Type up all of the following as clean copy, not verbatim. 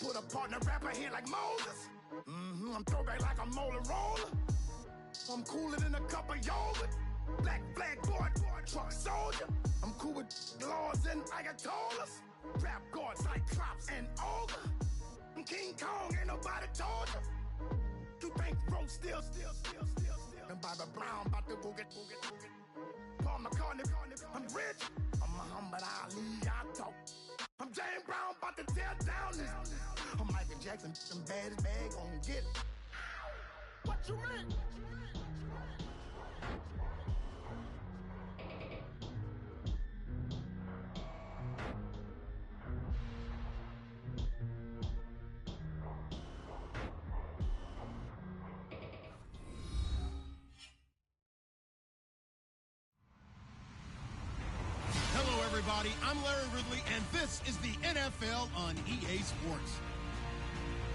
Put a partner rapper here like Moses. I'm throwback like a molar roller. I'm cooler than a cup of yogurt. Black flag board, truck soldier. I'm cool with laws and Ayatollahs. Rap gods like Cyclops and Ogre. I'm King Kong, ain't nobody told you. You think road still. And Bobby Brown about to go get. Paul McCartney, I'm rich. I'm Muhammad Ali, I talk. I'm James Brown, about to tear down this. I'm Michael Jackson, some baddest bag on get. What you mean? Everybody, I'm Larry Ridley, and this is the NFL on EA Sports.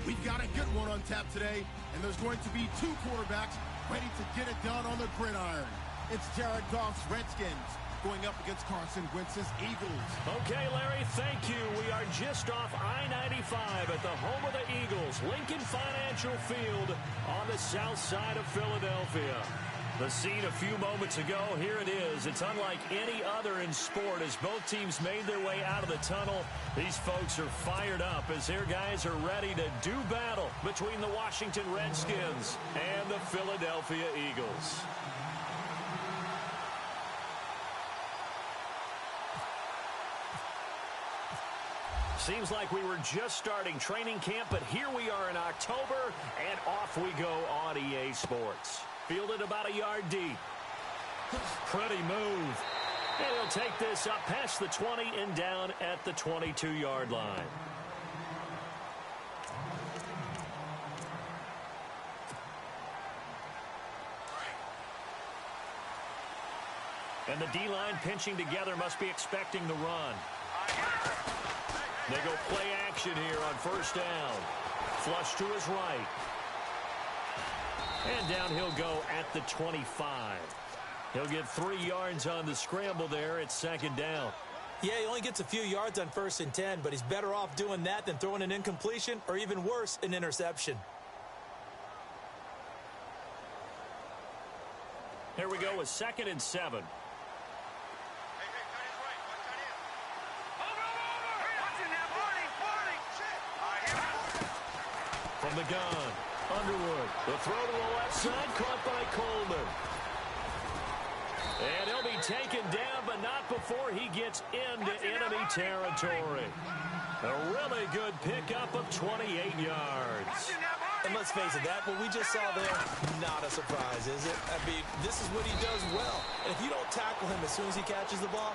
We've got a good one on tap today, and there's going to be two quarterbacks ready to get it done on the gridiron. It's Jared Goff's Redskins going up against Carson Wentz's Eagles. Okay, Larry, thank you. We are just off I-95 at the home of the Eagles, Lincoln Financial Field on the south side of Philadelphia. The scene a few moments ago, here it is. It's unlike any other in sport as both teams made their way out of the tunnel. These folks are fired up as their guys are ready to do battle between the Washington Redskins and the Philadelphia Eagles. Seems like we were just starting training camp, but here we are in October, and off we go on EA Sports. Fielded about a yard deep. Pretty move. And he'll take this up past the 20 and down at the 22-yard line. And the D-line pinching together must be expecting the run. They go play action here on first down. Flush to his right. And down he'll go at the 25. He'll get 3 yards on the scramble there at second down. Yeah, he only gets a few yards on 1st and 10, but he's better off doing that than throwing an incompletion or even worse, an interception. Here we go with 2nd and 7. From the gun, Underwood. The throw to the left side, caught by Coleman. And he'll be taken down, but not before he gets into enemy territory. A really good pickup of 28 yards. And let's face it, that what we just saw there, not a surprise, is it? I mean, this is what he does well. And if you don't tackle him as soon as he catches the ball,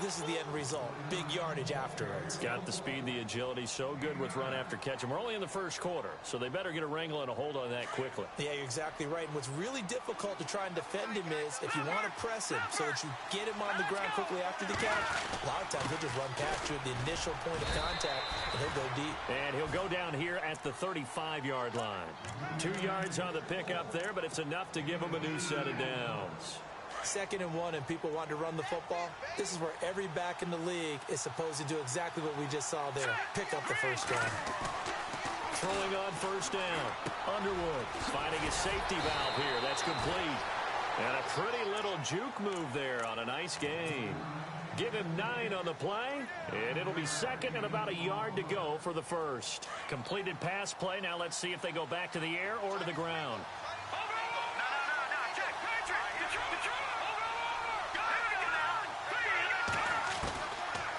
this is the end result. Big yardage afterwards. Got the speed, the agility, so good with run after catch. And we're only in the first quarter, so they better get a wrangle and a hold on that quickly. Yeah, you're exactly right. And what's really difficult to try and defend him is if you want to press him so that you get him on the ground quickly after the catch, a lot of times he'll just run past you at the initial point of contact, and he'll go deep. And he'll go down here at the 35-yard line. 2 yards on the pickup there, but it's enough to give him a new set of downs. 2nd and 1 and people want to run the football. This is where every back in the league is supposed to do exactly what we just saw there. Pick up the first down. Throwing on first down. Underwood finding a safety valve here. That's complete. And a pretty little juke move there on a nice gain. Give him 9 on the play, and it'll be 2nd and about a yard to go for the first. Completed pass play. Now let's see if they go back to the air or to the ground.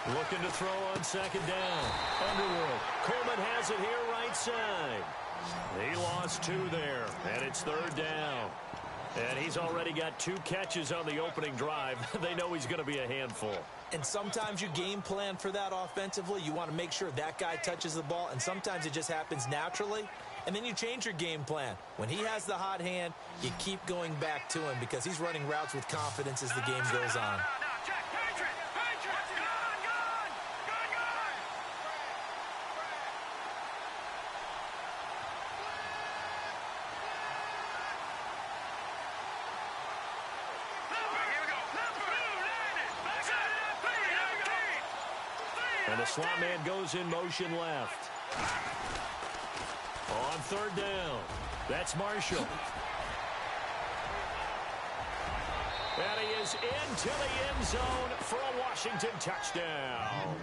Looking to throw on 2nd down. Underwood. Coleman has it here right side. He lost 2 there, and it's 3rd down. And he's already got 2 catches on the opening drive. They know he's going to be a handful. And sometimes you game plan for that offensively. You want to make sure that guy touches the ball, and sometimes it just happens naturally. And then you change your game plan. When he has the hot hand, you keep going back to him because he's running routes with confidence as the game goes on. And the slot man goes in motion left. On third down, that's Marshall. And he is into the end zone for a Washington touchdown.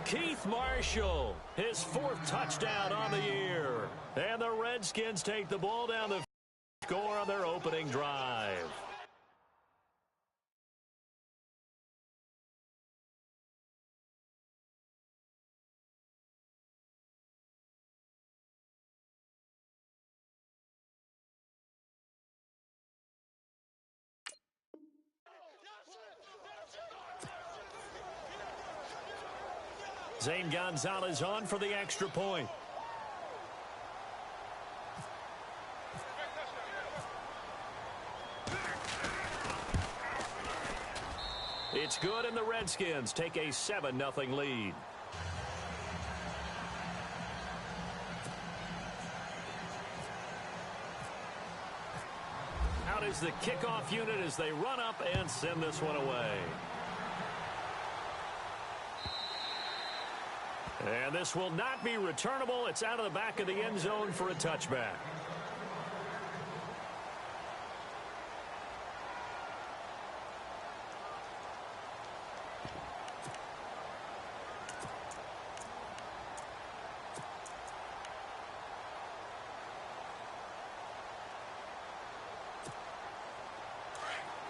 Keith Marshall, his 4th touchdown on the year. And the Redskins take the ball down the score on their opening drive. Zane Gonzalez on for the extra point. It's good, and the Redskins take a 7-0 lead. Out is the kickoff unit as they run up and send this one away. And this will not be returnable. It's out of the back of the end zone for a touchback.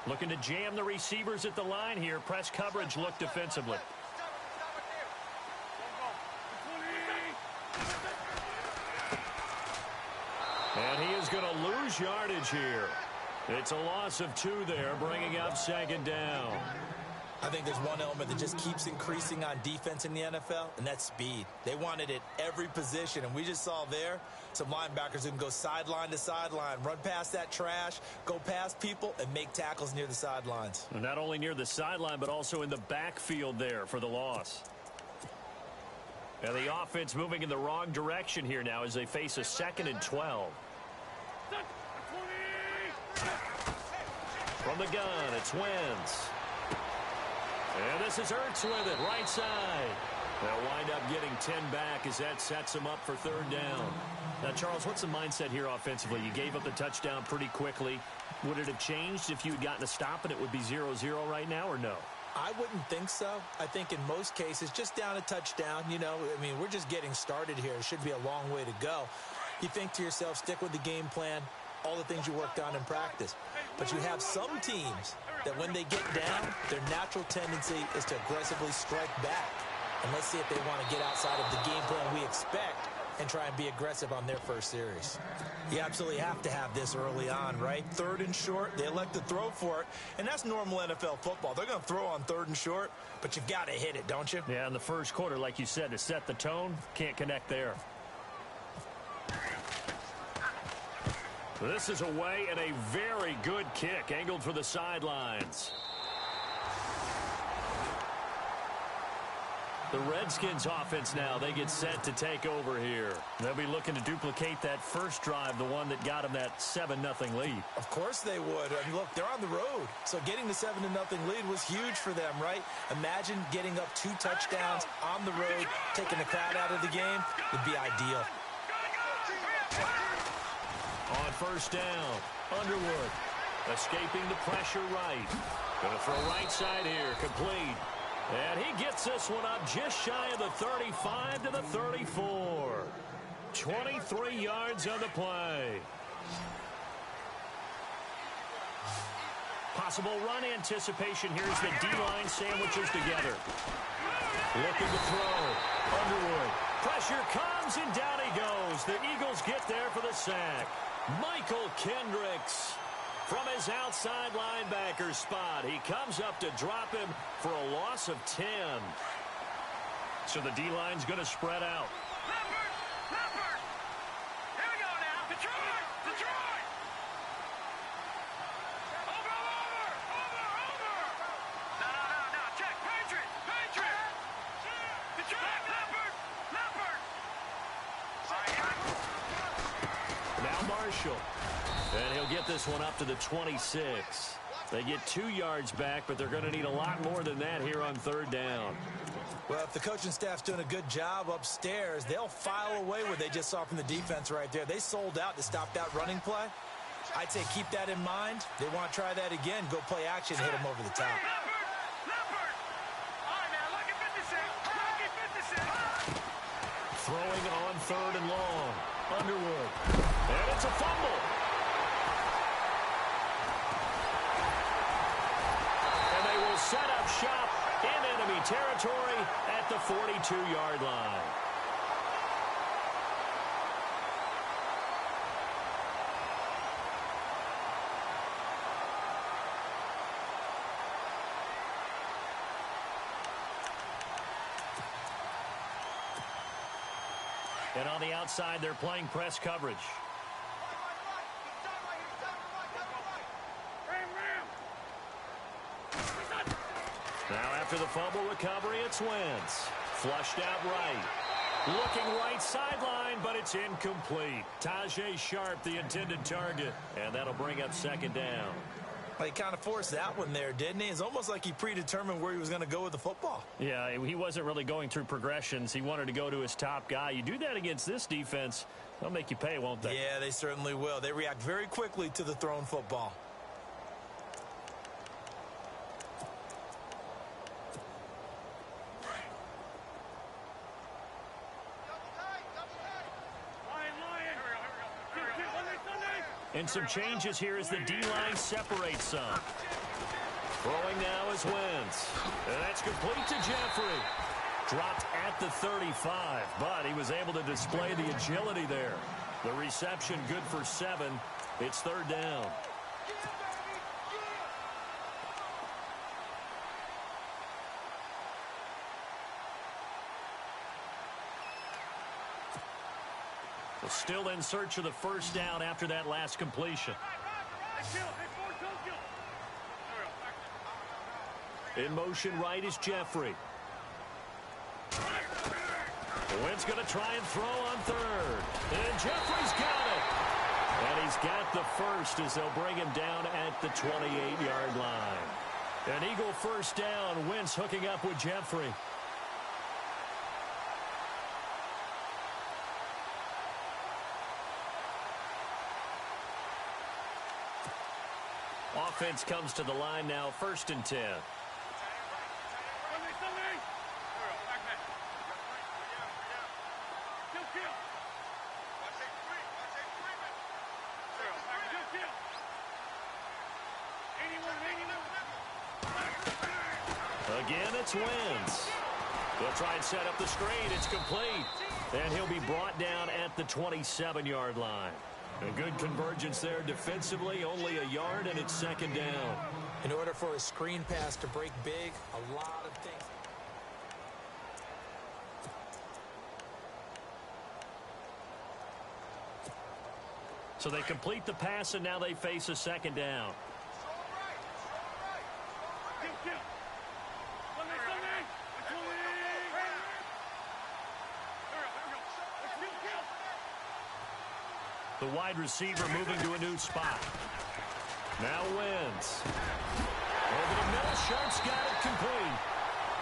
Looking to jam the receivers at the line here. Press coverage look defensively. And he is going to lose yardage here. It's a loss of 2 there, bringing up 2nd down. I think there's one element that just keeps increasing on defense in the NFL, and that's speed. They want it at every position, and we just saw there some linebackers who can go sideline to sideline, run past that trash, go past people, and make tackles near the sidelines. And not only near the sideline, but also in the backfield there for the loss. And the offense moving in the wrong direction here now as they face a 2nd and 12. From the gun, it's Wentz. And this is Ertz with it, right side. They'll wind up getting 10 back as that sets them up for 3rd down. Now, Charles, what's the mindset here offensively? You gave up the touchdown pretty quickly. Would it have changed if you had gotten a stop and it would be 0-0 right now, or no? I wouldn't think so. I think in most cases, just down a touchdown, you know, I mean, we're just getting started here. It should be a long way to go. You think to yourself, stick with the game plan, all the things you worked on in practice. But you have some teams that when they get down, their natural tendency is to aggressively strike back. And let's see if they want to get outside of the game plan we expect and try and be aggressive on their first series. You absolutely have to have this early on, right? 3rd and short, they elect to throw for it, and that's normal NFL football. They're going to throw on 3rd and short, but you've got to hit it, don't you? Yeah, in the first quarter, like you said, to set the tone, can't connect there. This is away and a very good kick, angled for the sidelines. The Redskins offense now, they get set to take over here. They'll be looking to duplicate that first drive, the one that got them that 7-0 lead. Of course they would. I mean, look, they're on the road. So getting the 7-0 lead was huge for them, right? Imagine getting up 2 touchdowns on the road, taking the crowd out of the game would be ideal. On first down, Underwood escaping the pressure right. Going to throw right side here, complete. And he gets this one up just shy of the 35 to the 34. 23 yards on the play. Possible run anticipation here as the D-line sandwiches together. Looking to throw. Underwood. Pressure comes, and down he goes. The Eagles get there for the sack. Michael Kendricks from his outside linebacker spot. He comes up to drop him for a loss of 10. So the D-line's going to spread out. Leopard! Here we go now. Detroit! Over! No. Check. Patriot! Detroit! Leopard! Now Marshall. And he'll get this one up to the 26. They get 2 yards back, but they're going to need a lot more than that here on 3rd down. Well, if the coaching staff's doing a good job upstairs, they'll file away what they just saw from the defense right there. They sold out to stop that running play. I'd say keep that in mind. They want to try that again, go play action, hit them over the top. Throwing on 3rd and long. Underwood. And it's a fumble. And they will set up shop in enemy territory at the 42-yard line. And on the outside, they're playing press coverage. Now after the fumble recovery, it's Wentz. Flushed out right. Looking right sideline, but it's incomplete. Tajay Sharp, the intended target. And that'll bring up 2nd down. Well, he kind of forced that one there, didn't he? It's almost like he predetermined where he was going to go with the football. Yeah, he wasn't really going through progressions. He wanted to go to his top guy. You do that against this defense, they'll make you pay, won't they? Yeah, they certainly will. They react very quickly to the thrown football. And some changes here as the D-line separates some. Throwing now is Wentz. And that's complete to Jeffrey. Dropped at the 35, but he was able to display the agility there. The reception good for 7. It's 3rd down. Still in search of the 1st down after that last completion. In motion right is Jeffrey. Wentz going to try and throw on 3rd. And Jeffrey's got it. And he's got the first as they'll bring him down at the 28-yard line. An Eagle 1st down. Wentz hooking up with Jeffrey. Offense comes to the line now, 1st and 10. Again, it's Wentz. They'll try and set up the screen. It's complete. And he'll be brought down at the 27-yard line. A good convergence there defensively, only a yard, and it's 2nd down. In order for a screen pass to break big, a lot of things. So they complete the pass, and now they face a 2nd down. The wide receiver moving to a new spot. Now Wentz. Over the middle, Sharp's got it complete.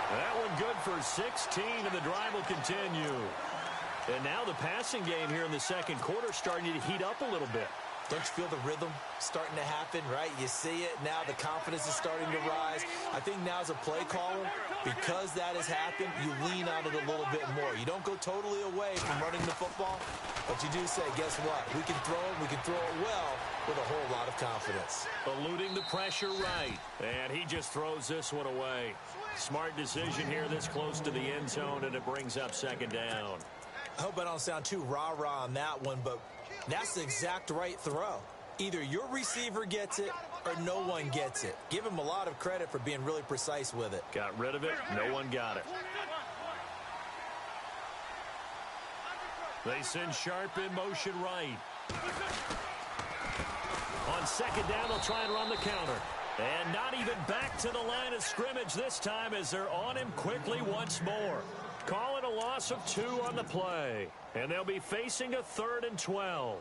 That one good for 16, and the drive will continue. And now the passing game here in the 2nd quarter starting to heat up a little bit. Don't you feel the rhythm starting to happen, right? You see it now. The confidence is starting to rise. I think now as a play caller, because that has happened, you lean on it a little bit more. You don't go totally away from running the football, but you do say, guess what? We can throw it. We can throw it well with a whole lot of confidence. Eluding the pressure right. And he just throws this one away. Smart decision here this close to the end zone, and it brings up 2nd down. I hope I don't sound too rah-rah on that one, but that's the exact right throw. Either your receiver gets it or no one gets it. Give him a lot of credit for being really precise with it. Got rid of it. No one got it. They send Sharp in motion right. On 2nd down, they'll try and run the counter. And not even back to the line of scrimmage this time as they're on him quickly once more. Call it a loss of 2 on the play. And they'll be facing a 3rd and 12.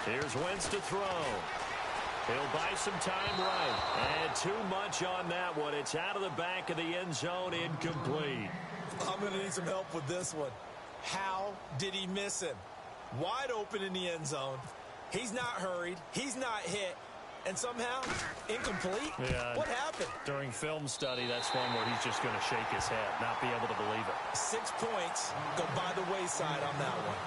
Here's Wentz to throw. He'll buy some time right. And too much on that one. It's out of the back of the end zone, incomplete. I'm going to need some help with this one. How did he miss him? Wide open in the end zone. He's not hurried. He's not hit. And somehow, incomplete? Yeah. What happened? During film study, that's one where he's just going to shake his head, not be able to believe it. 6 points go by the wayside on that one.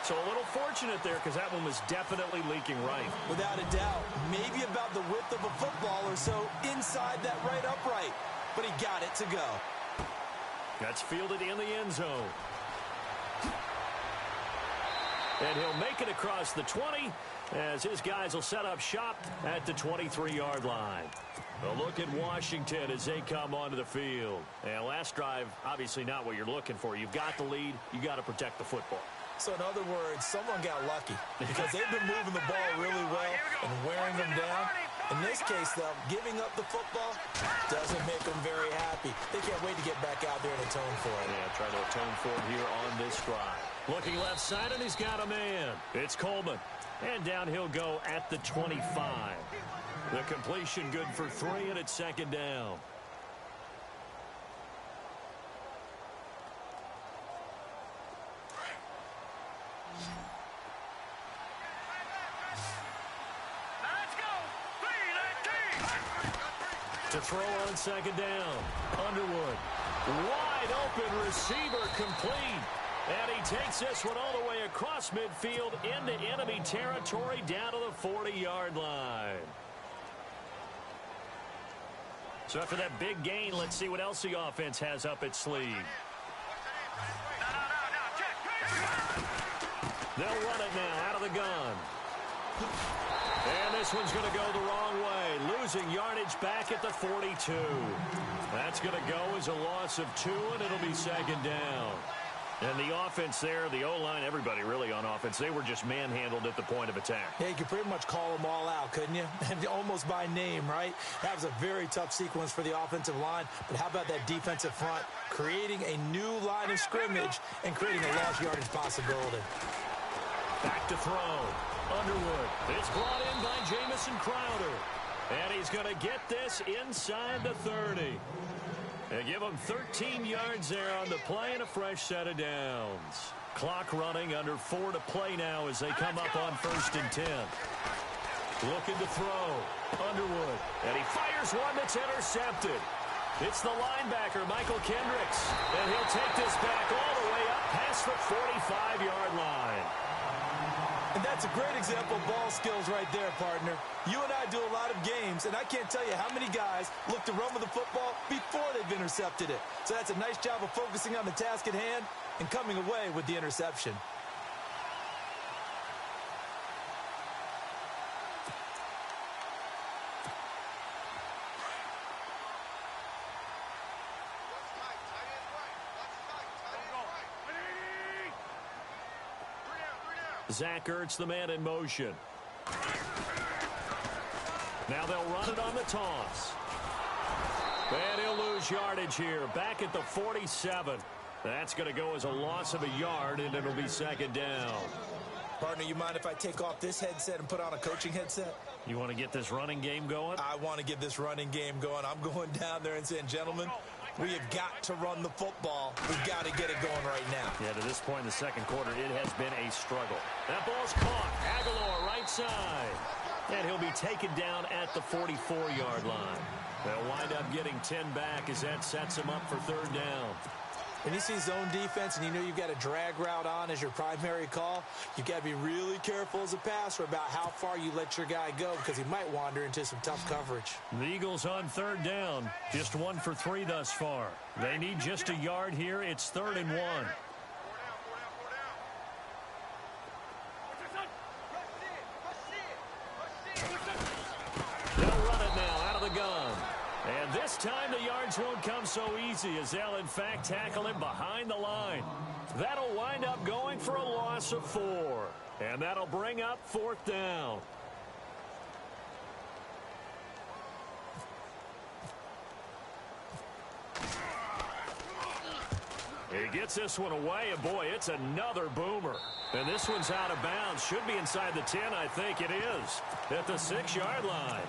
So a little fortunate there because that one was definitely leaking right. Without a doubt. Maybe about the width of a football or so inside that right upright. But he got it to go. That's fielded in the end zone. And he'll make it across the 20 as his guys will set up shop at the 23-yard line. A look at Washington as they come onto the field. And last drive, obviously not what you're looking for. You've got the lead. You got to protect the football. So in other words, someone got lucky because they've been moving the ball really well and wearing them down. In this case, though, giving up the football doesn't make them very happy. They can't wait to get back out there and atone for it. Yeah, try to atone for it here on this drive. Looking left side, and he's got a man. It's Coleman. And down he'll go at the 25. The completion good for 3, and it's second down. To throw on second down. Underwood. Wide open receiver complete. And he takes this one all the way across midfield into enemy territory down to the 40-yard line. So after that big gain, let's see what else the offense has up its sleeve. They'll run it now out of the gun. And this one's going to go the wrong way. Losing yardage back at the 42. That's going to go as a loss of 2, and it'll be second down. And the offense there, the O-line, everybody really on offense, they were just manhandled at the point of attack. Yeah, you could pretty much call them all out, couldn't you? And almost by name, right? That was a very tough sequence for the offensive line. But how about that defensive front creating a new line of scrimmage and creating a lost yardage possibility? Back to throw. Underwood. It's brought in by Jamison Crowder. And he's going to get this inside the 30. They give him 13 yards there on the play and a fresh set of downs. Clock running, under 4 to play now as they come up on 1st and 10. Looking to throw. Underwood. And he fires one that's intercepted. It's the linebacker, Michael Kendricks. And he'll take this back all the way up past the 45-yard line. And that's a great example of ball skills right there, partner. You and I do a lot of games, and I can't tell you how many guys look to run with the football before they've intercepted it. So that's a nice job of focusing on the task at hand and coming away with the interception. Zach Ertz, the man in motion. Now they'll run it on the toss. And he'll lose yardage here. Back at the 47. That's going to go as a loss of a yard, and it'll be second down. Partner, you mind if I take off this headset and put on a coaching headset? You want to get this running game going? I want to get this running game going. I'm going down there and saying, gentlemen, we have got to run the football. We've got to get it going right now. Yeah, to this point in the second quarter, it has been a struggle. That ball's caught. Aguilar right side. And he'll be taken down at the 44-yard line. They'll wind up getting 10 back as that sets him up for third down. When you see zone defense and you know you've got a drag route on as your primary call, you've got to be really careful as a passer about how far you let your guy go because he might wander into some tough coverage. The Eagles on third down, just 1 for 3 thus far. They need just a yard here. It's 3rd and 1. They'll run it now out of the gun. And this time the yards won't come so easy as they'll, in fact, tackle him behind the line. That'll wind up going for a loss of 4. And that'll bring up 4th down. He gets this one away, and boy, it's another boomer. And this one's out of bounds. Should be inside the 10, I think it is. At the 6-yard line.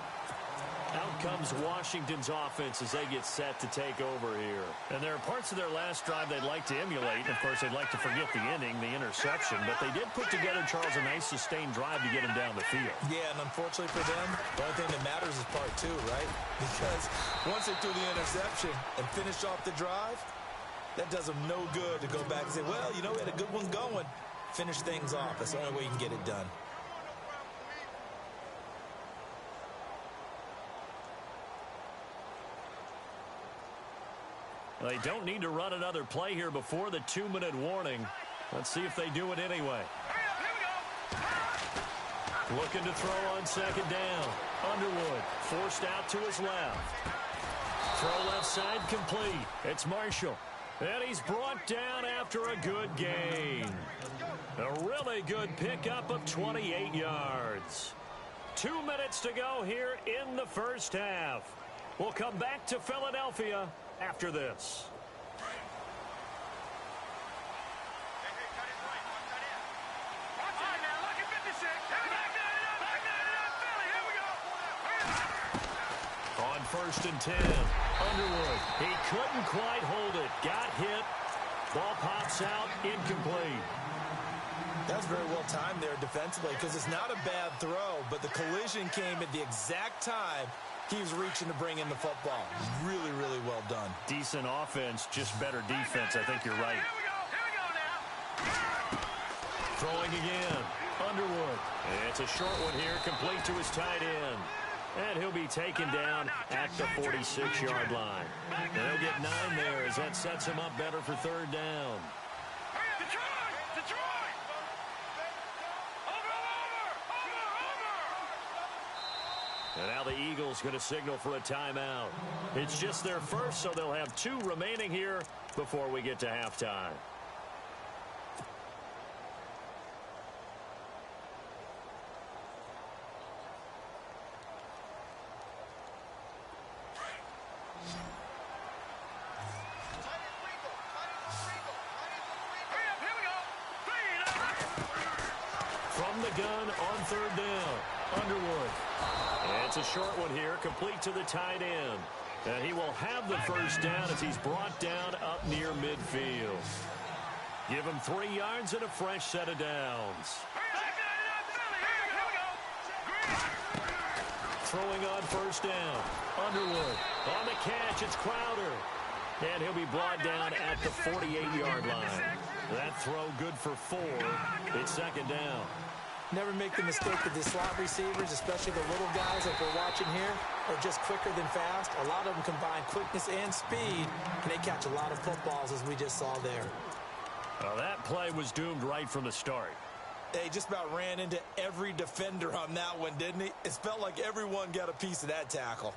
Out comes Washington's offense as they get set to take over here. And there are parts of their last drive they'd like to emulate. And, of course, they'd like to forget the inning, the interception. But they did put together, Charles, a nice sustained drive to get him down the field. Yeah, and unfortunately for them, the only thing that matters is part 2, right? Because once they threw the interception and finished off the drive, that does them no good to go back and say, well, you know, we had a good one going. Finish things off. That's the only way you can get it done. They don't need to run another play here before the 2-minute warning. Let's see if they do it anyway. Looking to throw on second down. Underwood forced out to his left. Throw left side complete. It's Marshall. And he's brought down after a good gain. A really good pickup of 28 yards. 2 minutes to go here in the first half. We'll come back to Philadelphia after this. On 1st and 10, Underwood. He couldn't quite hold it. Got hit. Ball pops out, incomplete. That's very well timed there defensively because it's not a bad throw, but the collision came at the exact time he was reaching to bring in the football. Really, really well done. Decent offense, just better defense. I think you're right. Here we go now. Throwing again. Underwood. It's a short one here, complete to his tight end. And he'll be taken down at the 46-yard line. And he'll get 9 there as that sets him up better for 3rd down. And now the Eagles going to signal for a timeout. It's just their first, so they'll have 2 remaining here before we get to halftime. From the gun on 3rd down, Underwood. It's a short one here, complete to the tight end. And he will have the first down as he's brought down up near midfield. Give him 3 yards and a fresh set of downs. Throwing on 1st down. Underwood on the catch. It's Crowder. And he'll be brought down at the 48-yard line. That throw good for 4. It's 2nd down. Never make the mistake that the slot receivers, especially the little guys like we're watching here, are just quicker than fast. A lot of them combine quickness and speed, and they catch a lot of footballs, as we just saw there. That play was doomed right from the start. They just about ran into every defender on that one, didn't he? It felt like everyone got a piece of that tackle.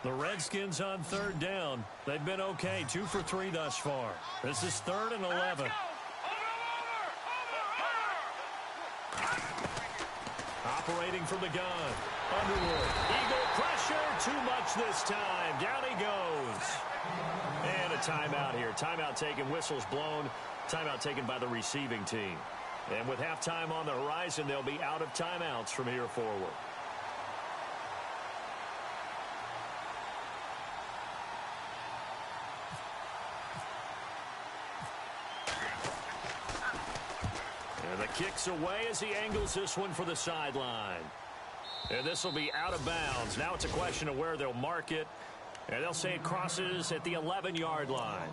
The Redskins on 3rd down. They've been okay, 2 for 3 thus far. This is 3rd and 11. Operating from the gun. Underwood. Eagle pressure. Too much this time. Down he goes. And a timeout here. Timeout taken. Whistles blown. Timeout taken by the receiving team. And with halftime on the horizon, they'll be out of timeouts from here forward. Kicks away as he angles this one for the sideline. And this will be out of bounds. Now it's a question of where they'll mark it. And they'll say it crosses at the 11-yard line.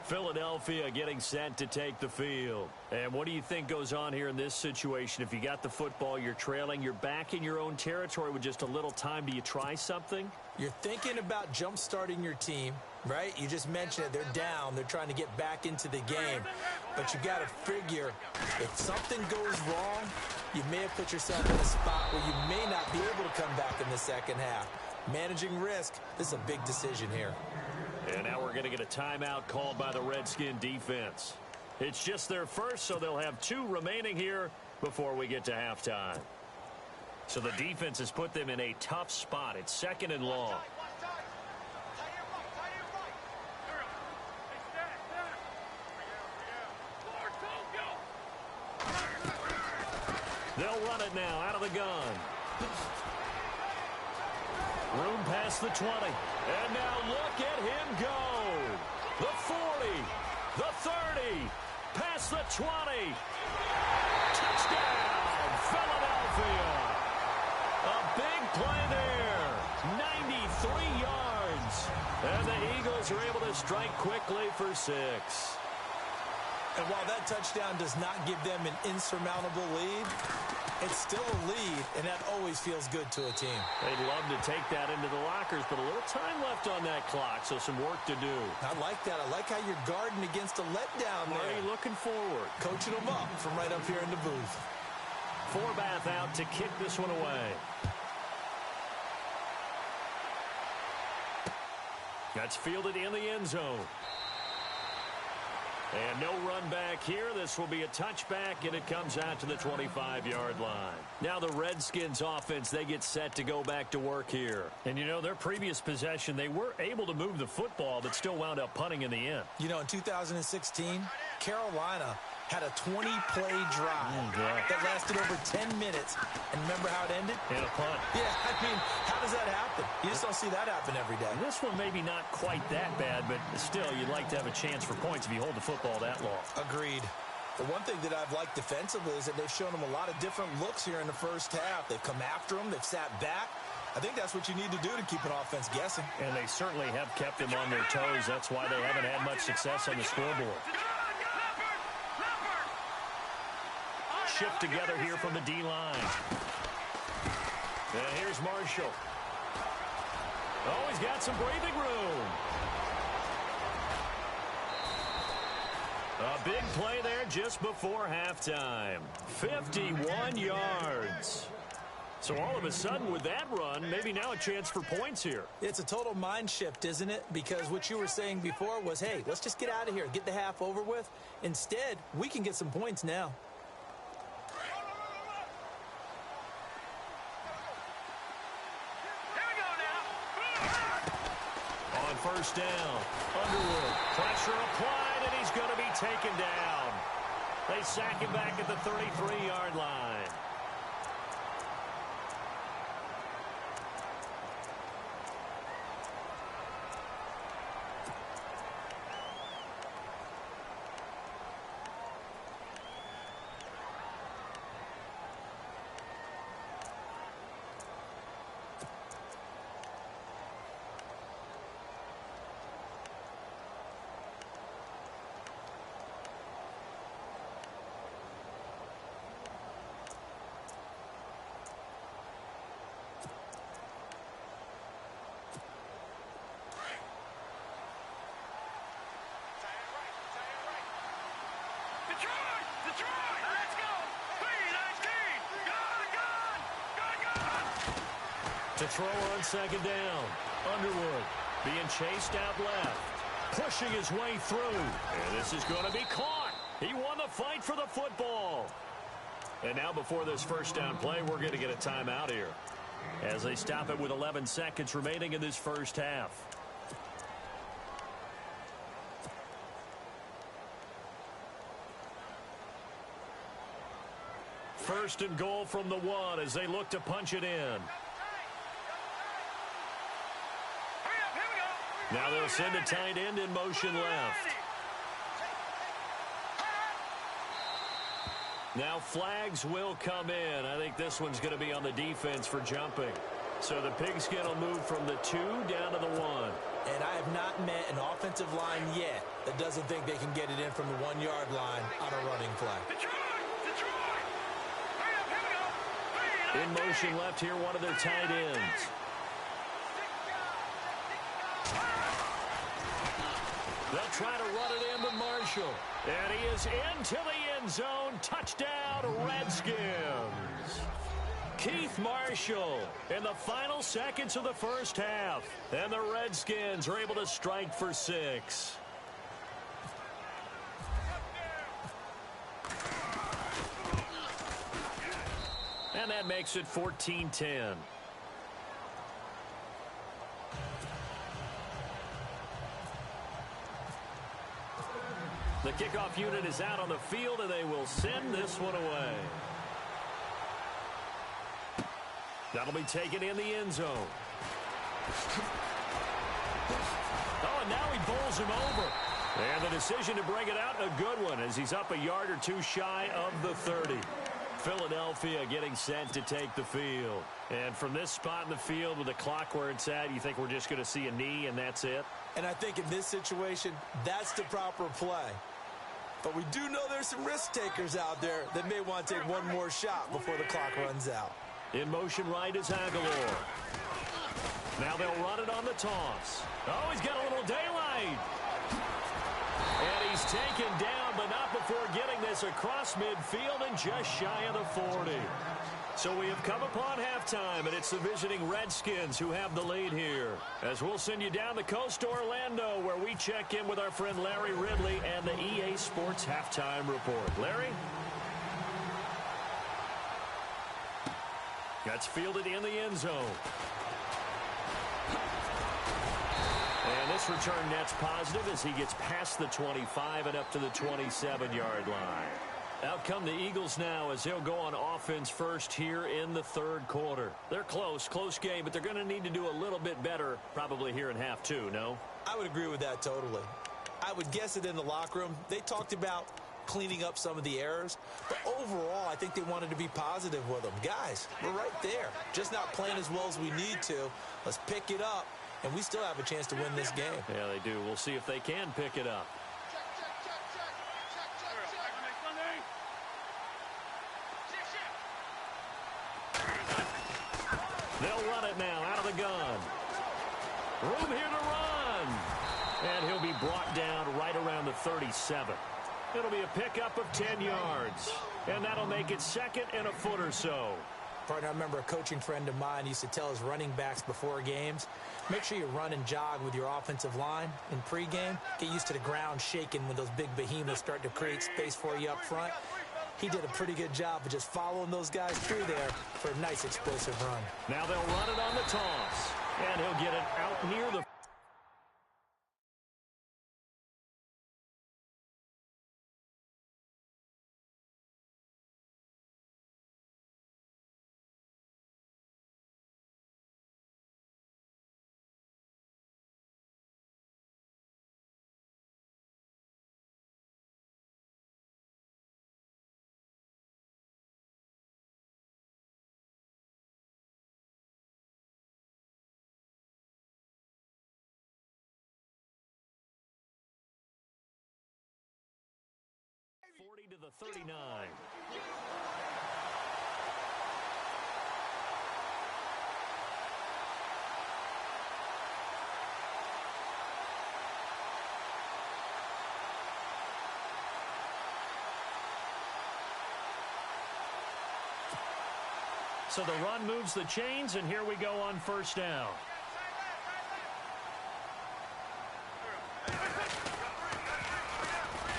Philadelphia getting set to take the field. And what do you think goes on here in this situation? If you got the football, you're trailing, you're back in your own territory with just a little time. Do you try something? You're thinking about jump-starting your team, right? You just mentioned it. They're down. They're trying to get back into the game. But you got to figure if something goes wrong, you may have put yourself in a spot where you may not be able to come back in the second half. Managing risk, this is a big decision here. And now we're going to get a timeout called by the Redskin defense. It's just their first, so they'll have 2 remaining here before we get to halftime. So the defense has put them in a tough spot. It's 2nd and long. They'll run it now out of the gun. Room past the 20. And now look at him go. The 40. The 30. Past the 20. Touchdown, Philadelphia. A big play there. 93 yards. And the Eagles are able to strike quickly for 6. And while that touchdown does not give them an insurmountable lead, it's still a lead, and that always feels good to a team. They'd love to take that into the lockers, but a little time left on that clock, so some work to do. I like that. I like how you're guarding against a letdown there. Marty looking forward. Coaching them up from right up here in the booth. Forbath out to kick this one away. That's fielded in the end zone. And no run back here. This will be a touchback, and it comes out to the 25-yard line. Now the Redskins offense, they get set to go back to work here. And, you know, their previous possession, they were able to move the football, but still wound up punting in the end. You know, in 2016, Carolina had a 20-play drive that lasted over 10 minutes. And remember how it ended? In a punt. Yeah, I mean, how does that happen? You just don't see that happen every day. This one maybe not quite that bad, but still, you'd like to have a chance for points if you hold the football that long. Agreed. The one thing that I've liked defensively is that they've shown them a lot of different looks here in the first half. They've come after them. They've sat back. I think that's what you need to do to keep an offense guessing. And they certainly have kept them on their toes. That's why they haven't had much success on the scoreboard. Shift together here from the D-line. And here's Marshall. Oh, he's got some breathing room. A big play there just before halftime. 51 yards. So all of a sudden with that run, maybe now a chance for points here. It's a total mind shift, isn't it? Because what you were saying before was, hey, let's just get out of here, get the half over with. Instead, we can get some points now. First down. Underwood. Pressure applied, and he's going to be taken down. They sack him back at the 33-yard line. To throw on second down. Underwood being chased out left. Pushing his way through. And this is going to be caught. He won the fight for the football. And now before this first down play, we're going to get a timeout here, as they stop it with 11 seconds remaining in this first half. First and goal from the 1 as they look to punch it in. Now they'll send a tight end in motion left. Now flags will come in. I think this one's going to be on the defense for jumping. So the Pigskin will move from the 2 down to the 1. And I have not met an offensive line yet that doesn't think they can get it in from the 1-yard line on a running play. In motion left here, one of their tight ends. They'll try to run it in with Marshall. And he is into the end zone. Touchdown, Redskins. Keith Marshall in the final seconds of the first half. And the Redskins are able to strike for 6. And And that makes it 14-10. The kickoff unit is out on the field, and they will send this one away. That'll be taken in the end zone. Oh, and now he bowls him over. And the decision to bring it out, a good one, as he's up a yard or two shy of the 30. Philadelphia getting set to take the field. And from this spot in the field with the clock where it's at, you think we're just going to see a knee and that's it? And I think in this situation, that's the proper play. But we do know there's some risk takers out there that may want to take one more shot before the clock runs out. In motion right is Aguilar. Now they'll run it on the toss. Oh, he's got a little daylight. And he's taken down, but not before getting this across midfield and just shy of the 40. So we have come upon halftime, and it's the visiting Redskins who have the lead here. As we'll send you down the coast to Orlando, where we check in with our friend Larry Ridley and the EA Sports Halftime Report. Larry? That's fielded in the end zone. And this return net's positive as he gets past the 25 and up to the 27-yard line. Out come the Eagles now as they'll go on offense first here in the third quarter. They're close game, but they're going to need to do a little bit better probably here in half two, no? I would agree with that totally. I would guess that in the locker room, they talked about cleaning up some of the errors, but overall, I think they wanted to be positive with them. Guys, we're right there. Just not playing as well as we need to. Let's pick it up, and we still have a chance to win this game. Yeah, they do. We'll see if they can pick it up. They'll run it now out of the gun. Room here to run. And he'll be brought down right around the 37. It'll be a pickup of 10 yards. And that'll make it second and a foot or so. Partner, I remember a coaching friend of mine used to tell his running backs before games, make sure you run and jog with your offensive line in pregame. Get used to the ground shaking when those big behemoths start to create space for you up front. He did a pretty good job of just following those guys through there for a nice explosive run. Now they'll run it on the toss. And he'll get it out near the... to the 39. So the run moves the chains, and here we go on first down.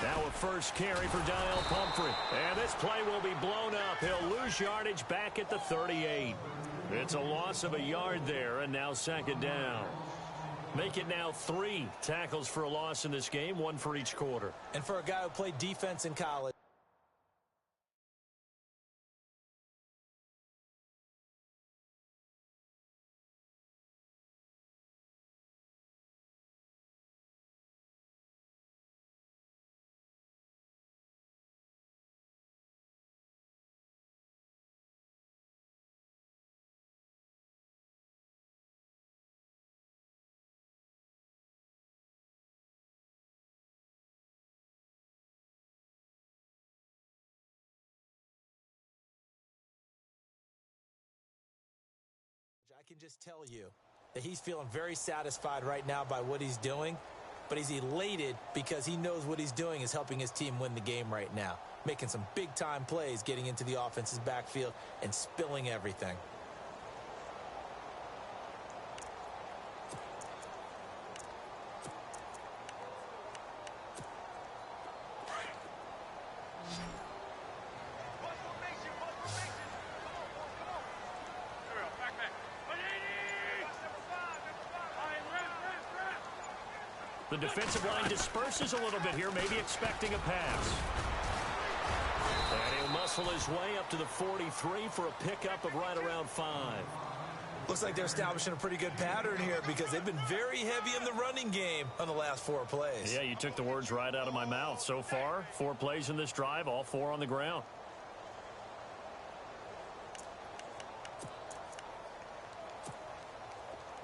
Now a first carry for Donnell Pumphrey. And this play will be blown up. He'll lose yardage back at the 38. It's a loss of a yard there, and now second down. Make it now 3 tackles for a loss in this game, 1 for each quarter. And for a guy who played defense in college, I can just tell you that he's feeling very satisfied right now by what he's doing, but he's elated because he knows what he's doing is helping his team win the game right now, making some big-time plays, getting into the offense's backfield and spilling everything. The defensive line disperses a little bit here, maybe expecting a pass. And he'll muscle his way up to the 43 for a pickup of right around 5. Looks like they're establishing a pretty good pattern here because they've been very heavy in the running game on the last 4 plays. Yeah, you took the words right out of my mouth. So far, 4 plays in this drive, all 4 on the ground.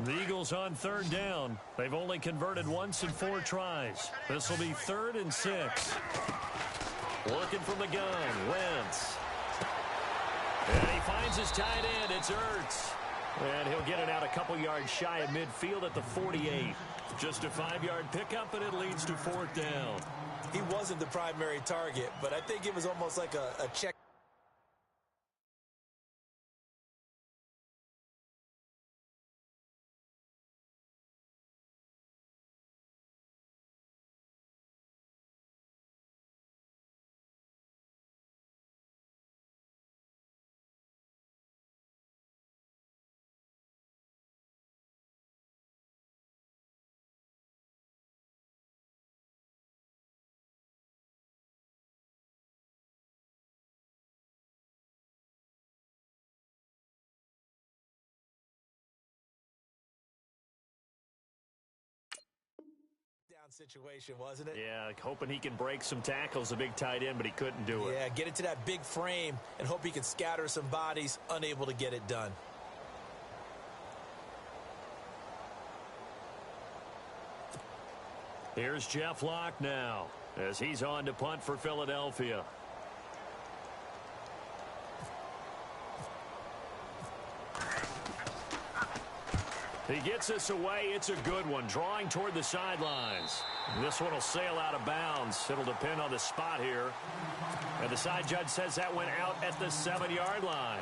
The Eagles on 3rd down. They've only converted once in 4 tries. This will be 3rd and 6. Working from the gun, Wentz. And he finds his tight end. It's Ertz. And he'll get it out a couple yards shy of midfield at the 48. Just a 5-yard pickup, and it leads to 4th down. He wasn't the primary target, but I think it was almost like a check. Situation, wasn't it? Yeah, hoping he can break some tackles, a big tight end, but he couldn't do it. Yeah, get it to that big frame and hope he can scatter some bodies, unable to get it done. Here's Jeff Locke now as he's on to punt for Philadelphia. He gets this away. It's a good one. Drawing toward the sidelines. This one will sail out of bounds. It'll depend on the spot here. And the side judge says that went out at the 7-yard line.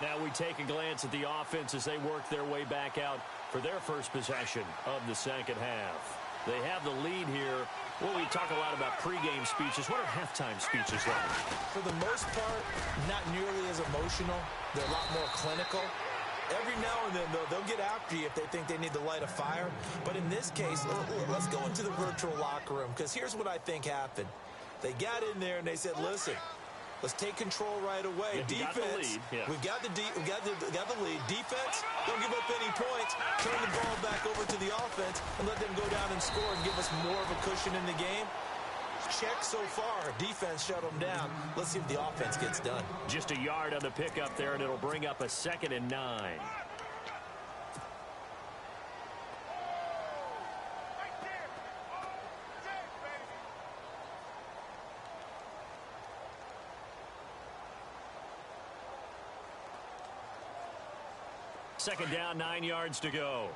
Now we take a glance at the offense as they work their way back out for their first possession of the second half. They have the lead here. Well, we talk a lot about pregame speeches. What are halftime speeches like? For the most part, not nearly as emotional. They're a lot more clinical. Every now and then, though, they'll get after you if they think they need to light a fire. But in this case, let's go into the virtual locker room, because here's what I think happened. They got in there and they said, listen, let's take control right away. Yeah, defense, yeah. we've got the lead. Defense, don't give up any points. Turn the ball back over to the offense and let them go down and score and give us more of a cushion in the game. Check so far. Defense shut them down. Let's see if the offense gets done. Just a yard on the pickup there, and it'll bring up a 2nd and 9. Second down, 9 yards to go.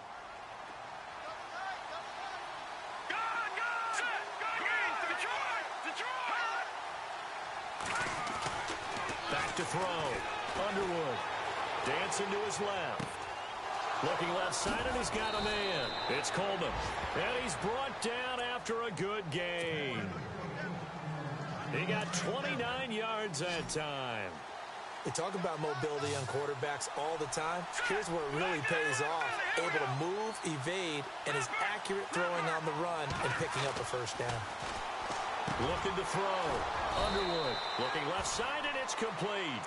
Back to throw. Underwood. Dancing to his left. Looking left side, and he's got a man. It's Coleman. And he's brought down after a good gain. He got 29 yards that time. They talk about mobility on quarterbacks all the time. Here's where it really pays off. Able to move, evade, and is accurate throwing on the run and picking up a first down. Looking to throw. Underwood looking left side, and it's complete.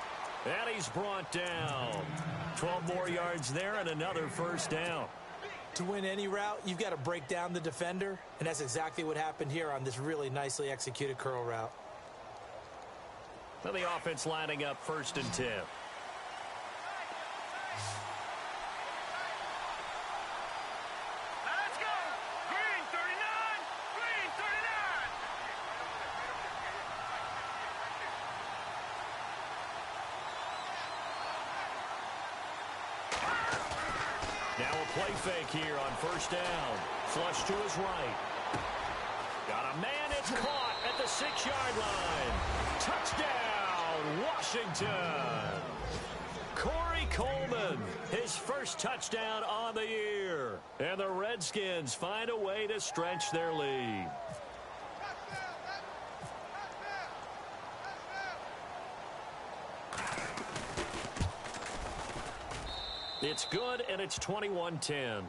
And he's brought down. 12 more yards there and another first down. To win any route, you've got to break down the defender, and that's exactly what happened here on this really nicely executed curl route. Now the offense lining up 1st and 10. Now a play fake here on 1st down. Flush to his right. Got a man, it's caught at the 6-yard line. Touchdown, Washington. Corey Coleman, his first touchdown on the year. And the Redskins find a way to stretch their lead. It's good, and it's 21-10.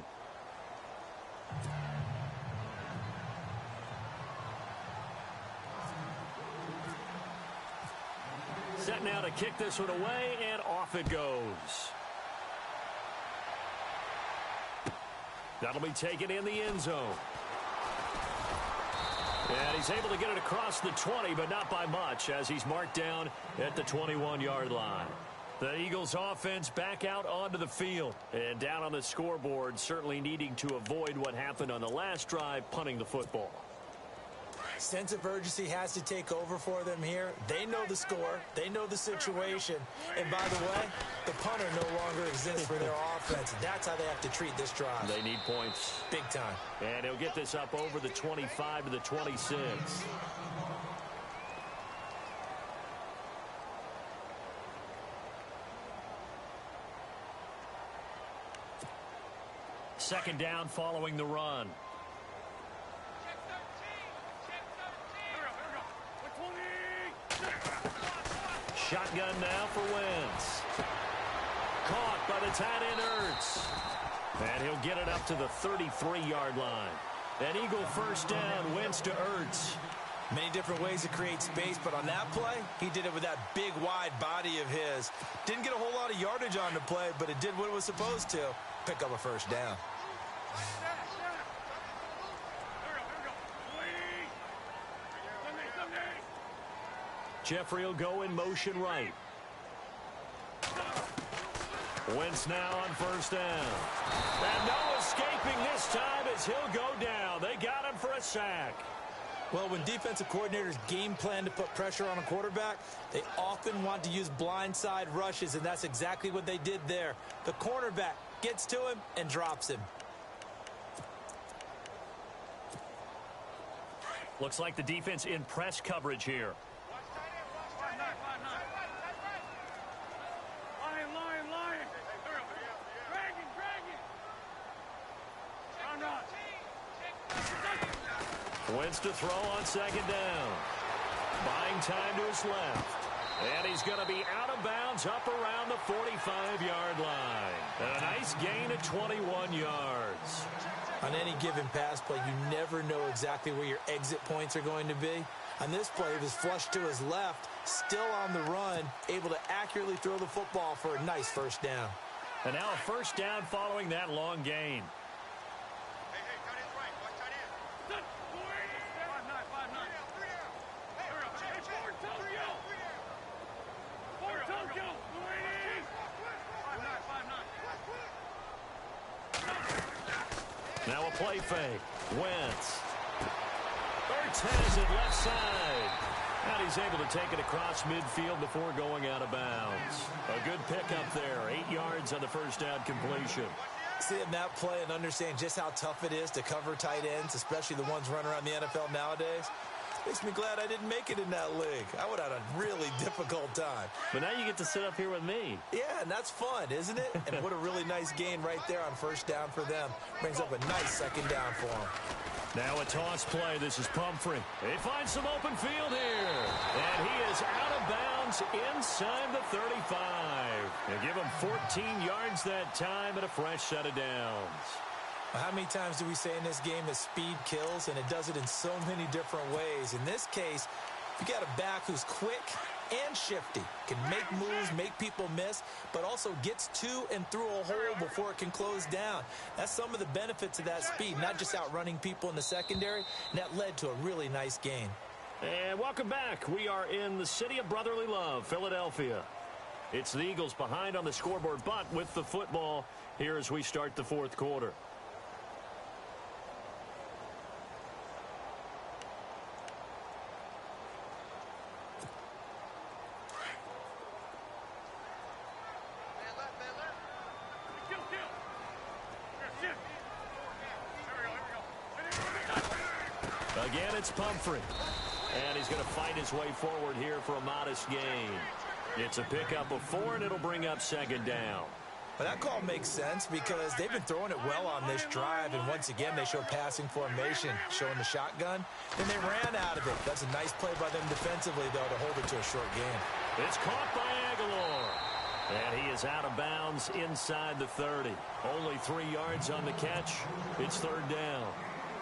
set now to kick this one away, and off it goes. That'll be taken in the end zone. And he's able to get it across the 20, but not by much, as he's marked down at the 21-yard line. The Eagles offense back out onto the field. And down on the scoreboard, certainly needing to avoid what happened on the last drive, punting the football. Sense of urgency has to take over for them here. They know the score. They know the situation. And by the way, the punter no longer exists for their offense. That's how they have to treat this drive. They need points. Big time. And he'll get this up over the 25 to the 26. Second down following the run. Shotgun now for Wentz. Caught by the tight end Ertz. And he'll get it up to the 33-yard line. An Eagle first down, Wentz to Ertz. Many different ways to create space, but on that play, he did it with that big, wide body of his. Didn't get a whole lot of yardage on the play, but it did what it was supposed to. Pick up a first down. Jeffrey will go in motion right. Wentz now on first down. And no escaping this time as he'll go down. They got him for a sack. Well, when defensive coordinators game plan to put pressure on a quarterback, they often want to use blindside rushes, and that's exactly what they did there. The cornerback gets to him and drops him. Looks like the defense in press coverage here. Wentz to throw on second down. Buying time to his left. And he's going to be out of bounds up around the 45-yard line. And a nice gain of 21 yards. On any given pass play, you never know exactly where your exit points are going to be. On this play, it was flushed to his left, still on the run, able to accurately throw the football for a nice first down. And now a first down following that long gain. Now a play fake. Wentz. Ertz has it left side. And he's able to take it across midfield before going out of bounds. A good pickup there. 8 yards on the first down completion. Seeing that play and understand just how tough it is to cover tight ends, especially the ones running around the NFL nowadays, makes me glad I didn't make it in that league. I would have had a really difficult time. But now you get to sit up here with me. Yeah, and that's fun, isn't it? And what a really nice gain right there on first down for them. Brings up a nice second down for them. Now a toss play. This is Pumphrey. They find some open field here. And he is out of bounds inside the 35. They give him 14 yards that time and a fresh set of downs. How many times do we say in this game that speed kills, and it does it in so many different ways? In this case, you got a back who's quick and shifty, can make moves, make people miss, but also gets to and through a hole before it can close down. That's some of the benefits of that speed, not just outrunning people in the secondary, and that led to a really nice gain. And welcome back. We are in the city of brotherly love, Philadelphia. It's the Eagles behind on the scoreboard, but with the football here as we start the fourth quarter. Again, it's Pumphrey. And he's going to fight his way forward here for a modest gain. It's a pickup of 4, and it'll bring up second down. Well, that call makes sense because they've been throwing it well on this drive, and once again, they show passing formation, showing the shotgun. Then they ran out of it. That's a nice play by them defensively, though, to hold it to a short gain. It's caught by Aguilar. And he is out of bounds inside the 30. Only 3 yards on the catch. It's third down.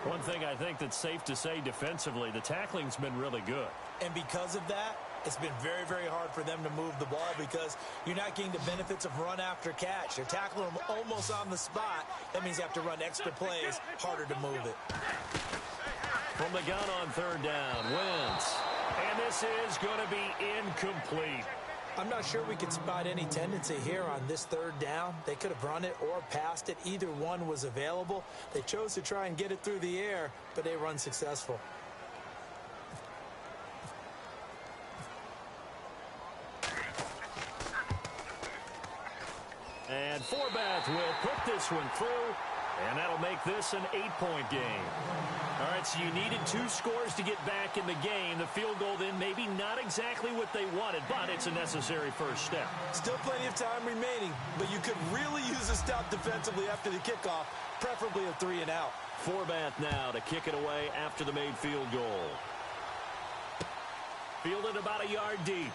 One thing I think that's safe to say defensively, the tackling's been really good. And because of that, It's been very, very hard for them to move the ball because you're not getting the benefits of run after catch. They're tackling them almost on the spot. That means you have to run extra plays, harder to move it. From the gun on third down, Wentz. And this is going to be incomplete. I'm not sure we could spot any tendency here on this third down. They could have run it or passed it. Either one was available. They chose to try and get it through the air, but they were unsuccessful. And Forbath will put this one through, and that'll make this an 8-point game. All right, so you needed 2 scores to get back in the game. The field goal then maybe not exactly what they wanted, but it's a necessary first step. Still plenty of time remaining, but you could really use a stop defensively after the kickoff, preferably a 3-and-out. Forbath now to kick it away after the made field goal. Fielded about a yard deep.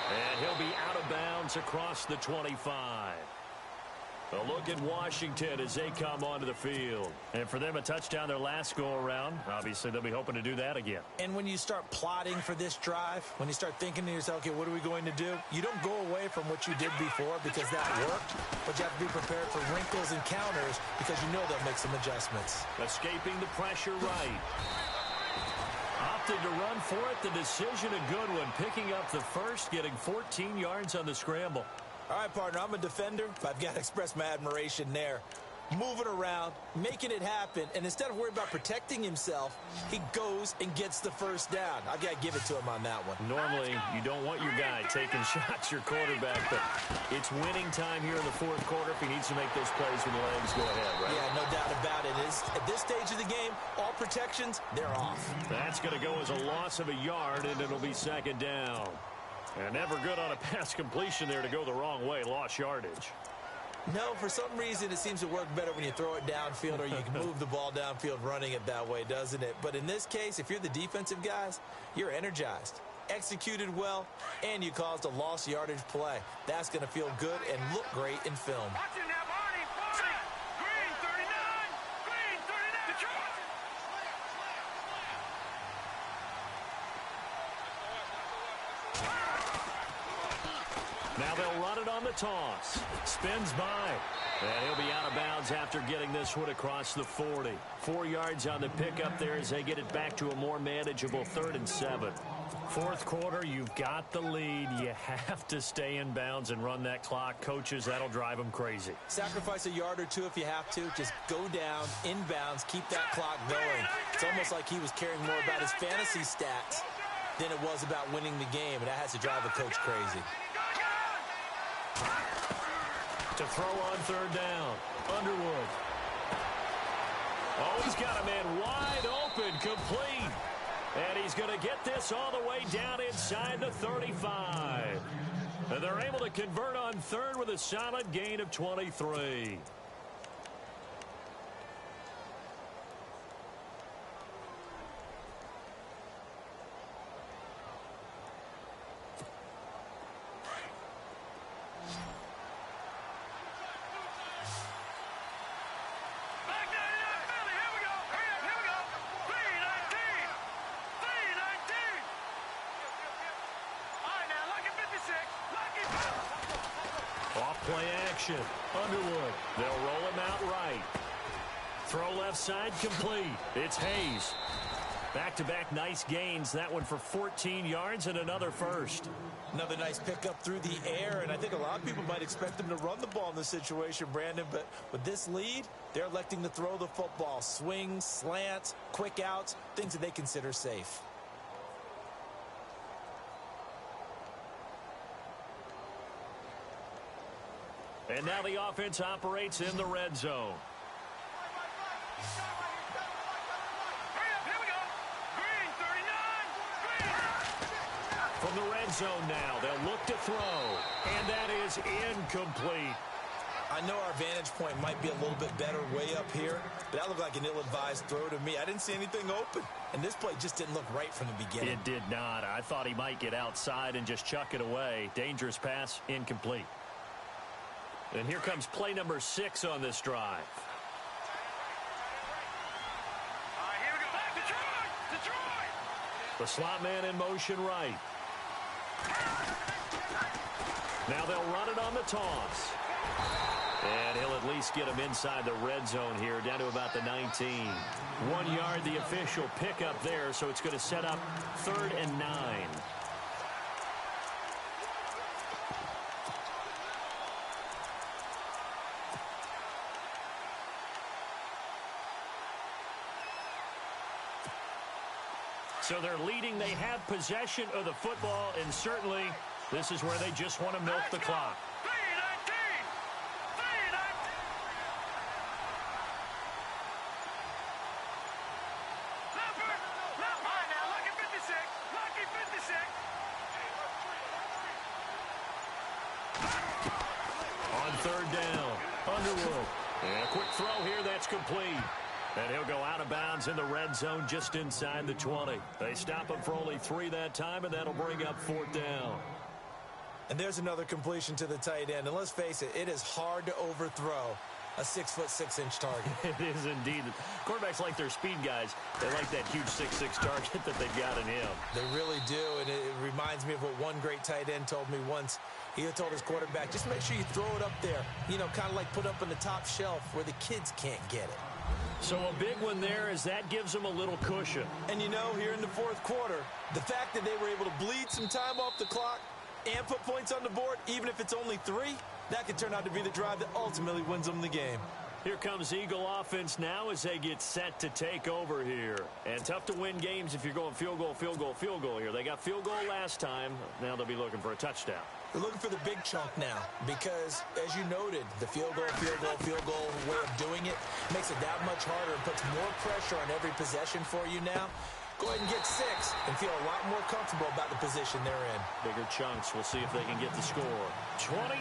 And he'll be out of bounds across the 25. A look at Washington as they come onto the field. And for them, a touchdown their last go-around. Obviously, they'll be hoping to do that again. And when you start plotting for this drive, when you start thinking to yourself, okay, what are we going to do? You don't go away from what you did before because that worked, but you have to be prepared for wrinkles and counters because you know they'll make some adjustments. Escaping the pressure right. Opted to run for it. The decision a good one. Picking up the first, getting 14 yards on the scramble. All right, partner, I'm a defender, but I've got to express my admiration there. Moving around, making it happen, and instead of worrying about protecting himself, he goes and gets the first down. I've got to give it to him on that one. Normally, you don't want your guy taking shots, your quarterback, but it's winning time here in the fourth quarter if he needs to make those plays when the legs go ahead, right? Yeah, no doubt about it. At this stage of the game, all protections, they're off. That's going to go as a loss of a yard, and it'll be second down. And never good on a pass completion there to go the wrong way. Lost yardage. No, for some reason, it seems to work better when you throw it downfield or you can move the ball downfield running it that way, doesn't it? But in this case, if you're the defensive guys, you're energized, executed well, and you caused a lost yardage play. That's going to feel good and look great in film. Now they'll run it on the toss. Spins by. And he'll be out of bounds after getting this one across the 40. 4 yards on the pickup there as they get it back to a more manageable 3rd and 7. Fourth quarter, you've got the lead. You have to stay in bounds and run that clock. Coaches, that'll drive them crazy. Sacrifice a yard or two if you have to. Just go down, in bounds, keep that clock going. It's almost like he was caring more about his fantasy stats than it was about winning the game, and that has to drive a coach crazy. To throw on 3rd down. Underwood. Oh, he's got a man wide open, complete. And he's going to get this all the way down inside the 35. And they're able to convert on 3rd with a solid gain of 23. Play action. Underwood. They'll roll him out right. Throw left side complete. It's Hayes. Back-to-back nice gains. That one for 14 yards and another first. Another nice pickup through the air, and I think a lot of people might expect them to run the ball in this situation, Brandon, but with this lead, they're electing to throw the football. Swings, slants, quick outs, things that they consider safe. And now the offense operates in the red zone. From the red zone now, they'll look to throw. And that is incomplete. I know our vantage point might be a little bit better way up here, but that looked like an ill-advised throw to me. I didn't see anything open. And this play just didn't look right from the beginning. It did not. I thought he might get outside and just chuck it away. Dangerous pass, incomplete. And here comes play number 6 on this drive. Here we go. Detroit! The slot man in motion right. Now they'll run it on the toss. And he'll at least get him inside the red zone here, down to about the 19. 1 yard, the official pickup there, so it's going to set up 3rd and 9. So they're leading. They have possession of the football, and certainly this is where they just want to milk the clock. On 3rd down, Underwood. And a quick throw here that's complete. And he'll go out of bounds in the red zone just inside the 20. They stop him for only 3 that time, and that'll bring up 4th down. And there's another completion to the tight end. And let's face it, it is hard to overthrow a 6'6" target. It is indeed. Quarterbacks like their speed guys. They like that huge 6'6" target that they've got in him. They really do, and it reminds me of what one great tight end told me once. He told his quarterback, just make sure you throw it up there, you know, kind of like put up on the top shelf where the kids can't get it. So a big one there as that gives them a little cushion. And, you know, here in the 4th quarter, the fact that they were able to bleed some time off the clock and put points on the board, even if it's only 3, that could turn out to be the drive that ultimately wins them the game. Here comes Eagle offense now as they get set to take over here. And tough to win games if you're going field goal, field goal, field goal here. They got field goal last time. Now they'll be looking for a touchdown. They're looking for the big chunk now because, as you noted, the field goal way of doing it makes it that much harder and puts more pressure on every possession for you now. Go ahead and get 6 and feel a lot more comfortable about the position they're in. Bigger chunks. We'll see if they can get the score. 23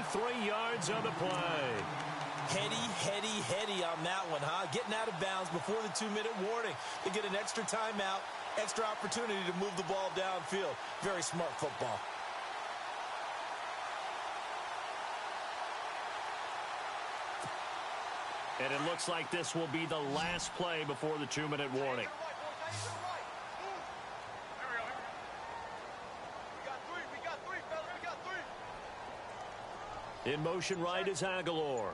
yards on the play. Heady on that one, huh? Getting out of bounds before the 2-minute warning. They get an extra timeout, extra opportunity to move the ball downfield. Very smart football. And it looks like this will be the last play before the 2-minute warning. In motion right is Aguilar.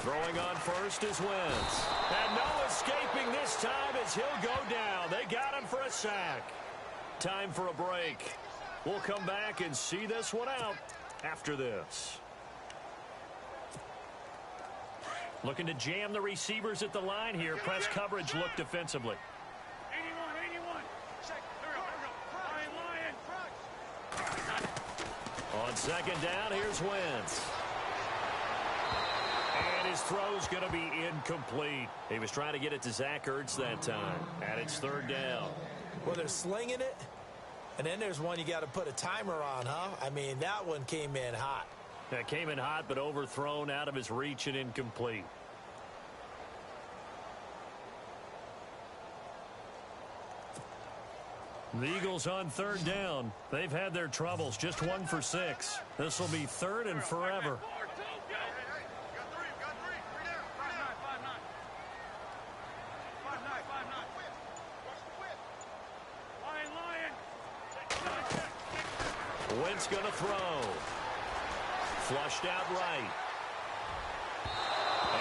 Throwing on first is Wentz. And no escaping this time as he'll go down. They got him for a sack. Time for a break. We'll come back and see this one out after this. Looking to jam the receivers at the line here. Press coverage look defensively. 81. Check. On 2nd down, here's Wentz. And his throw's going to be incomplete. He was trying to get it to Zach Ertz that time. And it's 3rd down. Well, they're slinging it. And then there's one you got to put a timer on, huh? I mean, that one came in hot. That came in hot, but overthrown, out of his reach and incomplete. The Eagles on 3rd down. They've had their troubles. Just 1 for 6. This will be 3rd and forever. Wentz going to throw. Flushed out right.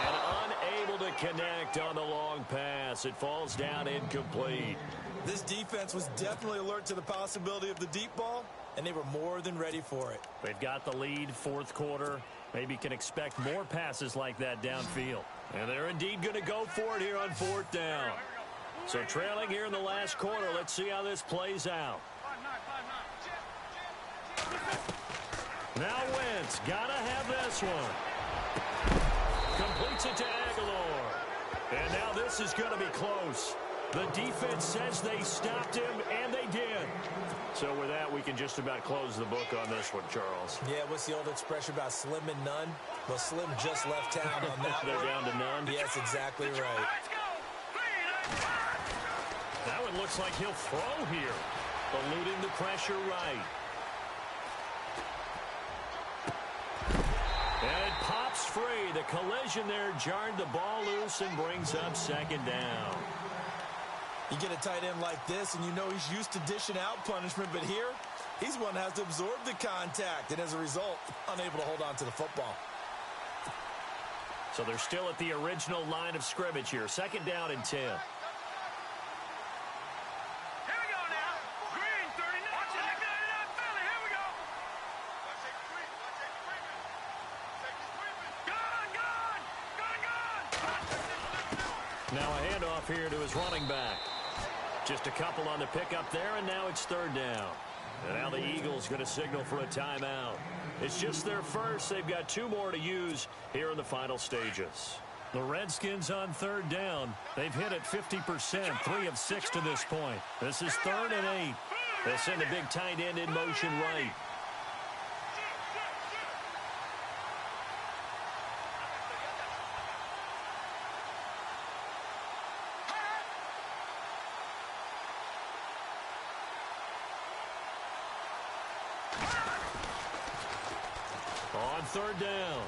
And unable to connect on the long pass. It falls down incomplete. This defense was definitely alert to the possibility of the deep ball, and they were more than ready for it. They've got the lead, 4th quarter. Maybe can expect more passes like that downfield. And they're indeed going to go for it here on 4th down. So trailing here in the last quarter. Let's see how this plays out. Now Wentz, gotta have this one. Completes it to Aguilar. And now this is going to be close. The defense says they stopped him, and they did. So with that, we can just about close the book on this one, Charles. Yeah, what's the old expression about slim and none? Well, Slim just left town on that They're down to none? Yes, exactly right. That one looks like he'll throw here. Eluding the pressure right. And it pops free. The collision there jarred the ball loose and brings up second down. You get a tight end like this, and you know he's used to dishing out punishment, but here, he's one that has to absorb the contact, and as a result, unable to hold on to the football. So they're still at the original line of scrimmage here. Second down and 10. Now a handoff here to his running back. Just a couple on the pickup there, and now it's third down. And now the Eagles going to signal for a timeout. It's just their first. They've got 2 more to use here in the final stages. The Redskins on third down. They've hit it 50%, 3 of 6 to this point. This is 3rd and 8. They send a big tight end in motion right. On third down,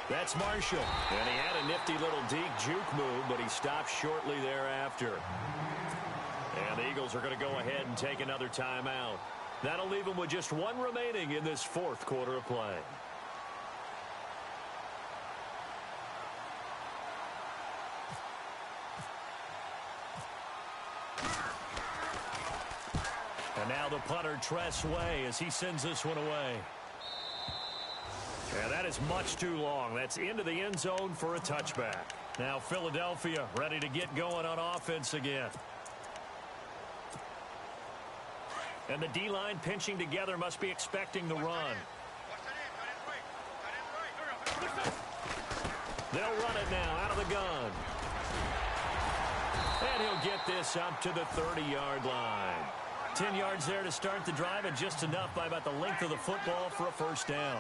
that's Marshall. And he had a nifty little deep juke move, but he stopped shortly thereafter. And the Eagles are going to go ahead and take another timeout. That'll leave them with just 1 remaining in this 4th quarter of play. And now the punter, Tress Way, as he sends this one away. And that is much too long. That's into the end zone for a touchback. Now Philadelphia ready to get going on offense again. And the D-line pinching together, must be expecting the run. They'll run it now out of the gun. And he'll get this up to the 30-yard line. 10 yards there to start the drive, and just enough by about the length of the football for a first down.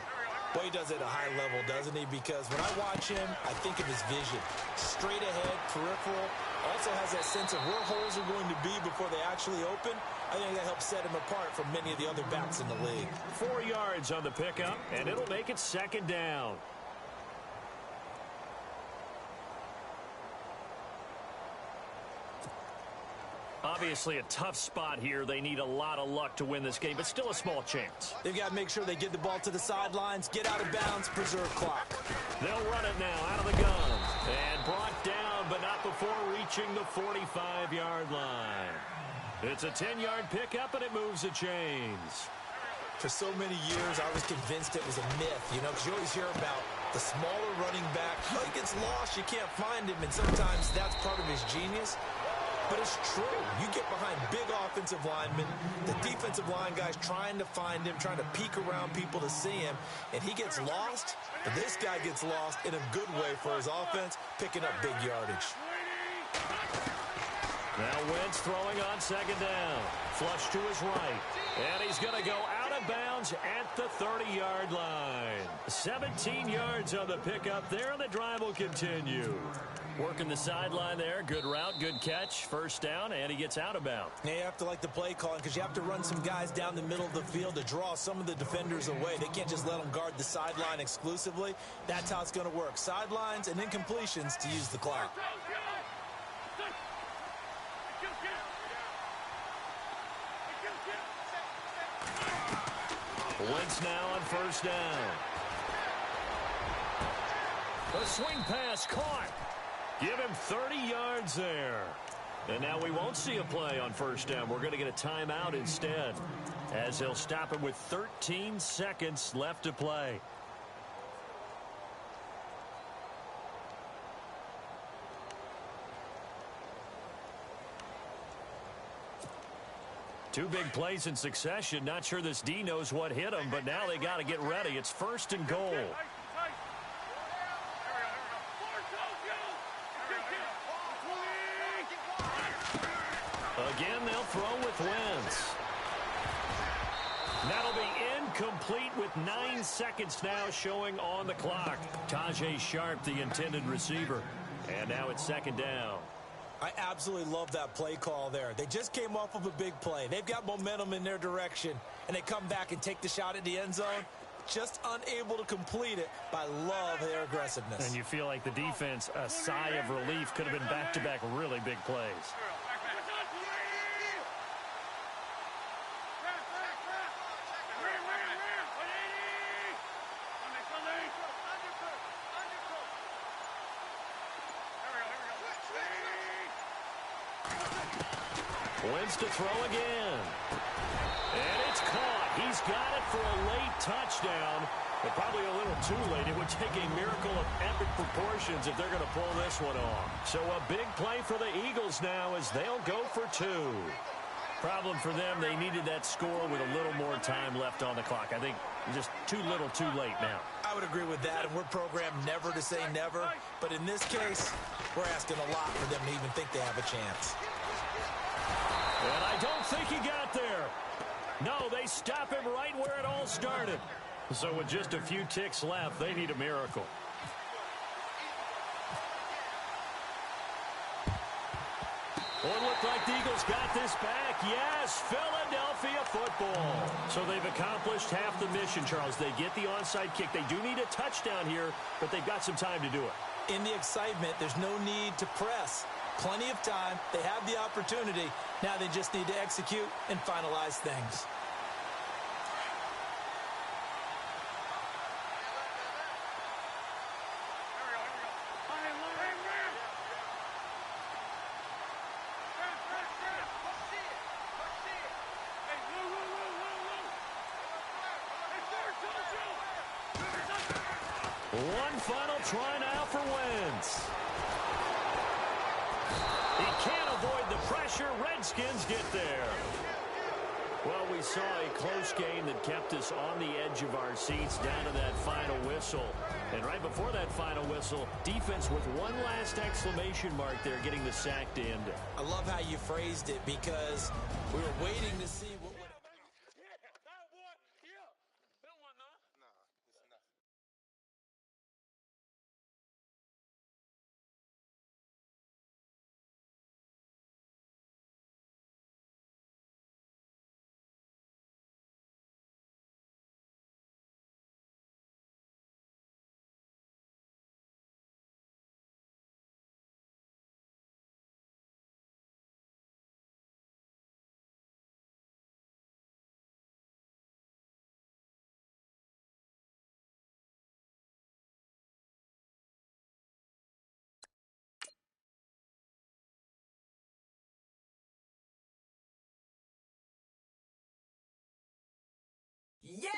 Well, he does it at a high level, doesn't he? Because when I watch him, I think of his vision. Straight ahead, peripheral. Also has that sense of where holes are going to be before they actually open. I think that helps set him apart from many of the other backs in the league. 4 yards on the pickup, and it'll make it second down. Obviously a tough spot here. They need a lot of luck to win this game, but still a small chance. They've got to make sure they get the ball to the sidelines, get out of bounds, preserve clock. They'll run it now out of the gun. And brought down, but not before reaching the 45-yard line. It's a 10-yard pickup, and it moves the chains. For so many years, I was convinced it was a myth, you know, because you always hear about the smaller running back. Oh, he gets lost, you can't find him, and sometimes that's part of his genius. But it's true. You get behind big offensive linemen, the defensive line guys trying to find him, trying to peek around people to see him, and he gets lost. But this guy gets lost in a good way for his offense, picking up big yardage. Now Wentz throwing on second down. Flush to his right. And he's going to go out of bounds at the 30-yard line. 17 yards on the pickup there, and the drive will continue. Working the sideline there. Good route, good catch. First down, and he gets out of bounds. Now you have to like the play calling because you have to run some guys down the middle of the field to draw some of the defenders away. They can't just let them guard the sideline exclusively. That's how it's going to work. Sidelines and incompletions to use the clock. Wentz now on first down. A swing pass caught. Give him 30 yards there. And now we won't see a play on first down. We're going to get a timeout instead, as they'll stop him with 13 seconds left to play. Two big plays in succession. Not sure this D knows what hit him, but now they got to get ready. It's first and goal. Again, they'll throw with Wentz. That'll be incomplete with 9 seconds now showing on the clock. Tajay Sharp, the intended receiver. And now it's second down. I absolutely love that play call there. They just came off of a big play. They've got momentum in their direction, and they come back and take the shot at the end zone. just unable to complete it, but I love their aggressiveness. And you feel like the defense, a sigh of relief, could have been back-to-back really big plays. Wins to throw again. And it's caught. He's got it for a late touchdown. But probably a little too late. It would take a miracle of epic proportions if they're going to pull this one off. So a big play for the Eagles now as they'll go for 2. Problem for them, they needed that score with a little more time left on the clock. I think just too little too late now. I would agree with that, and we're programmed never to say never. But in this case, we're asking a lot for them to even think they have a chance. And I don't think he got there. No, they stop him right where it all started. So with just a few ticks left, they need a miracle. Well, it looked like the Eagles got this back. Yes, Philadelphia football. So they've accomplished half the mission, Charles. They get the onside kick. They do need a touchdown here, but they've got some time to do it. In the excitement, there's no need to press. Plenty of time. They have the opportunity. Now they just need to execute and finalize things. One final try now for Wentz. He can't avoid the pressure. Redskins get there. Well, we saw a close game that kept us on the edge of our seats down to that final whistle. And right before that final whistle, defense with one last exclamation mark there, getting the sack to end it. I love how you phrased it because we were waiting to see what would... Yeah.